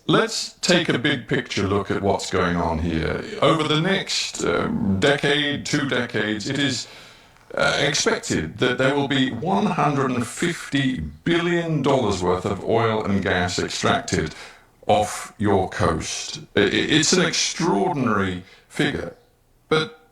let's take a big picture look at what's going on here. Over the next decade, 2 decades, it is expected that there will be $150 billion worth of oil and gas extracted off your coast. It's an extraordinary figure, but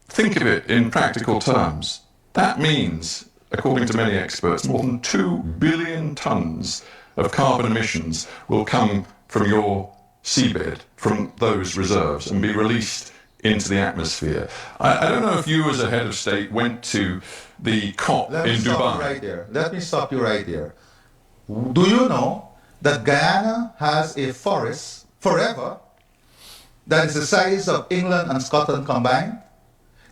think of it in practical terms. That means, according to many experts, more than 2 billion tons of carbon emissions will come from your seabed, from those reserves, and be released into the atmosphere. I don't know if you as a head of state went to the COP in Dubai. Let me stop you right there. Do you know that Guyana has a forest forever that is the size of England and Scotland combined?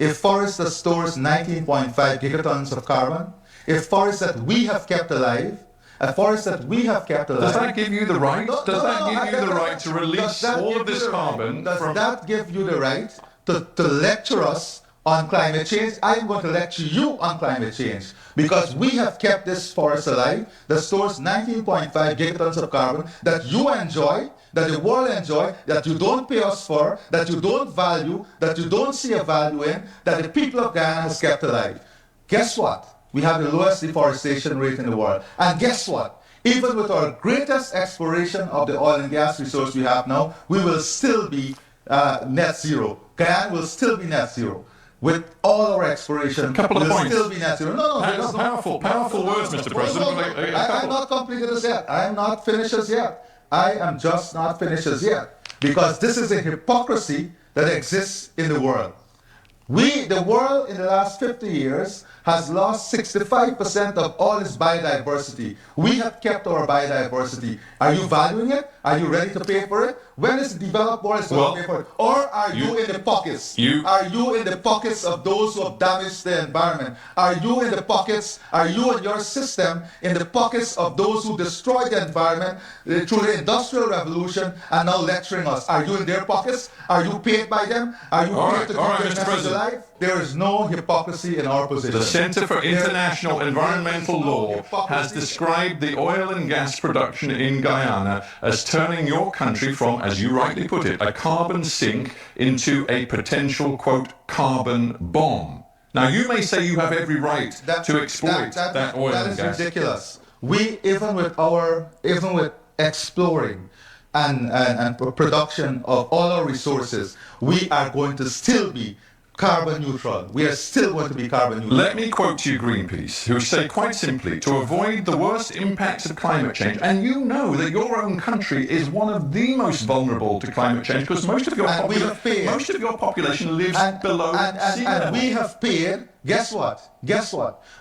A forest that stores 19.5 gigatons of carbon, a forest that we have kept alive, a forest that we have kept alive. Does that give you the right? Does that give you the right to release all of this carbon? Does that give you the right to lecture us on climate change? I am going to lecture you on climate change because we have kept this forest alive that stores 19.5 gigatons of carbon that you enjoy, that the world enjoy, that you don't pay us for, that you don't value, that you don't see a value in, that the people of Guyana has kept alive. Guess what? We have the lowest deforestation rate in the world. And guess what? Even with our greatest exploration of the oil and gas resource we have now, we will still be net zero. Guyana will still be net zero. With all our exploration, we'll still be net zero. Powerful words, Mr. President. I'm not completed as yet. I am not finished as yet. I am just not finished as yet. Because this is a hypocrisy that exists in the world. The world in the last 50 years has lost 65% of all its biodiversity. We have kept our biodiversity. Are you valuing it? Are you ready to pay for it? When is the developed world going to pay for it? Or are you in the pockets? Are you in the pockets of those who have damaged the environment? Are you in the pockets, are you and your system in the pockets of those who destroyed the environment through the Industrial Revolution and now lecturing us? Are you in their pockets? Are you paid by them? Are you paid to keep their message alive? There is no hypocrisy in our position. The Center for International Environmental Law has described the oil and gas production in Guyana as turning your country from, as you rightly put it, a carbon sink into a potential, quote, carbon bomb. Now, you may say you have every right to exploit that oil and gas. That is ridiculous. We, even with exploring and production of all our resources, we are going to still be carbon neutral. We are still going to be carbon neutral. Let me quote to you Greenpeace, who say quite simply, to avoid the worst impacts of climate change, and you know that your own country is one of the most vulnerable to climate change because most of your population lives below sea level. And we have paid, guess what?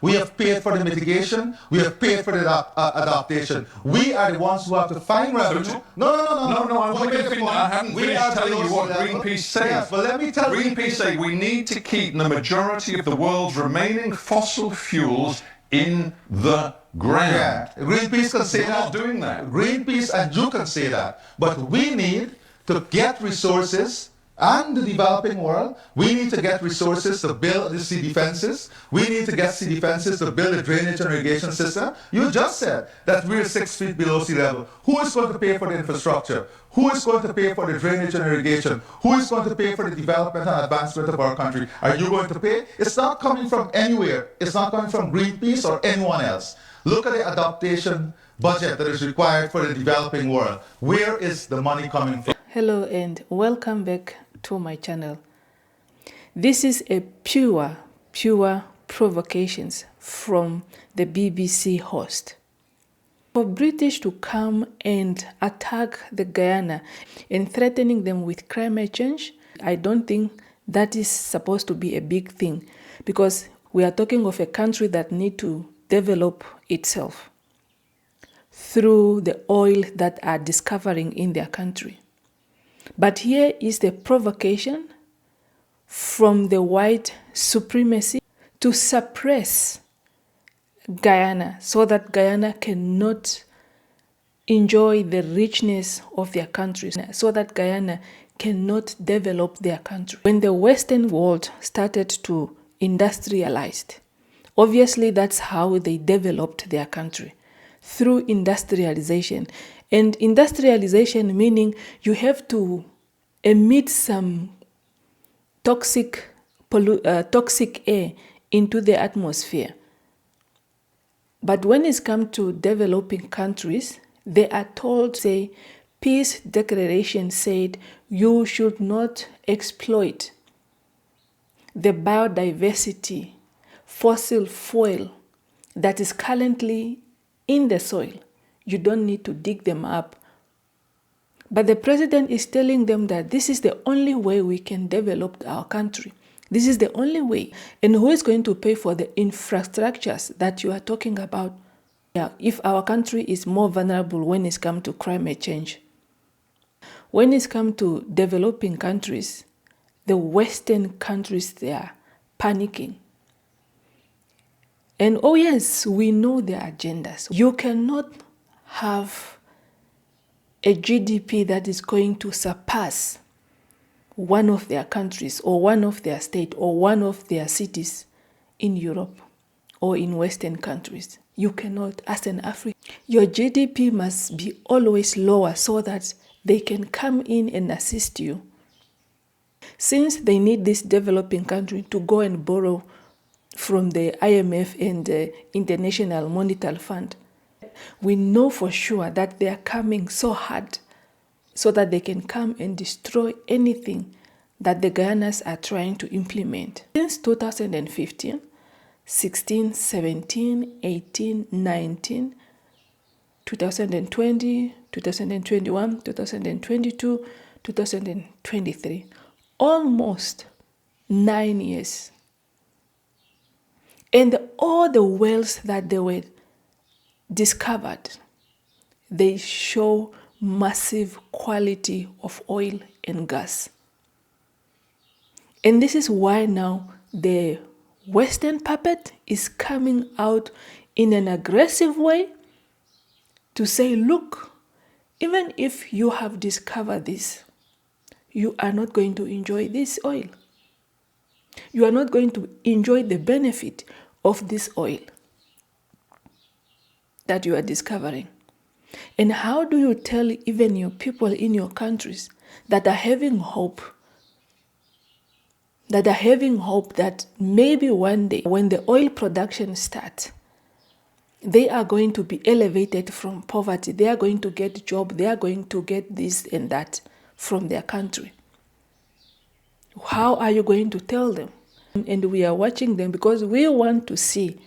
We have paid for the mitigation, we have paid for the adaptation. We are the ones who have to find revenue. I haven't finished telling you what Greenpeace says. Yes, but let me tell you. Greenpeace say we need to keep the majority of the world's remaining fossil fuels in the ground. Yeah, Greenpeace can say We're not doing that. Greenpeace and you can say that. But we need to get resources. And the developing world, we need to get resources to build the sea defenses. We need to get sea defenses to build a drainage and irrigation system. You just said that we're 6 feet below sea level. Who is going to pay for the infrastructure? Who is going to pay for the drainage and irrigation? Who is going to pay for the development and advancement of our country? Are you going to pay? It's not coming from anywhere. It's not coming from Greenpeace or anyone else. Look at the adaptation budget that is required for the developing world. Where is the money coming from? Hello and welcome back to my channel. This is a pure provocations from the BBC host. For British to come and attack the Guyana and threatening them with climate change, I don't think that is supposed to be a big thing because we are talking of a country that need to develop itself through the oil that are discovering in their country. But here is the provocation from the white supremacy to suppress Guyana so that Guyana cannot enjoy the richness of their country, so that Guyana cannot develop their country. When the Western world started to industrialize, obviously that's how they developed their country, through industrialization And industrialization meaning you have to emit some toxic air into the atmosphere. But when it's come to developing countries, they are told, say, peace declaration said you should not exploit the biodiversity, fossil fuel that is currently in the soil. You don't need to dig them up. But the president is telling them that this is the only way we can develop our country. This is the only way. And who is going to pay for the infrastructures that you are talking about? Yeah, if our country is more vulnerable when it's come to climate change. When it's come to developing countries, the Western countries, they are panicking. And oh yes, we know their agendas. You cannot have a GDP that is going to surpass one of their countries or one of their state or one of their cities in Europe or in Western countries. You cannot, as an African. Your GDP must be always lower so that they can come in and assist you. Since they need this developing country to go and borrow from the IMF and the International Monetary Fund, we know for sure that they are coming so hard so that they can come and destroy anything that the Guyanese are trying to implement. Since 2015, 16, 17, 18, 19, 2020, 2021, 2022, 2023, almost 9 years. And all the wells that they were discovered, they show massive quality of oil and gas. And this is why now the Western puppet is coming out in an aggressive way to say, look, even if you have discovered this, you are not going to enjoy this oil. You are not going to enjoy the benefit of this oil that you are discovering. And how do you tell even your people in your countries that are having hope, that maybe one day when the oil production starts, they are going to be elevated from poverty, they are going to get a job, they are going to get this and that from their country? How are you going to tell them? And we are watching them because we want to see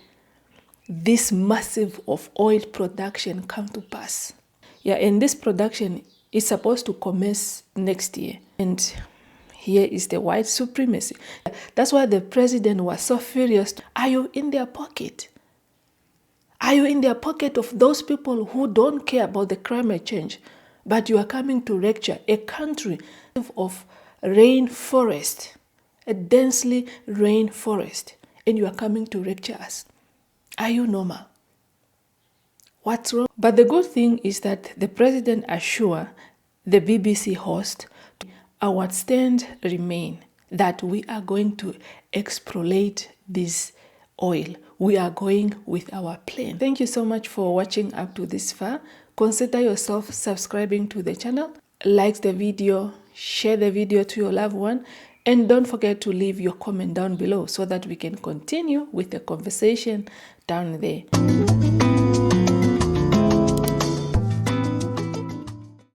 this massive of oil production come to pass. Yeah, and this production is supposed to commence next year. And here is the white supremacy. That's why the president was so furious. Are you in their pocket? Are you in their pocket of those people who don't care about the climate change, but you are coming to lecture a country of rainforest, a densely rainforest, and you are coming to lecture us? Are you normal? What's wrong? But the good thing is that the president assured the BBC host our stand remain that we are going to exploit this oil. We are going with our plan. Thank you so much for watching up to this far. Consider yourself subscribing to the channel, like the video, share the video to your loved one, and don't forget to leave your comment down below so that we can continue with the conversation down there.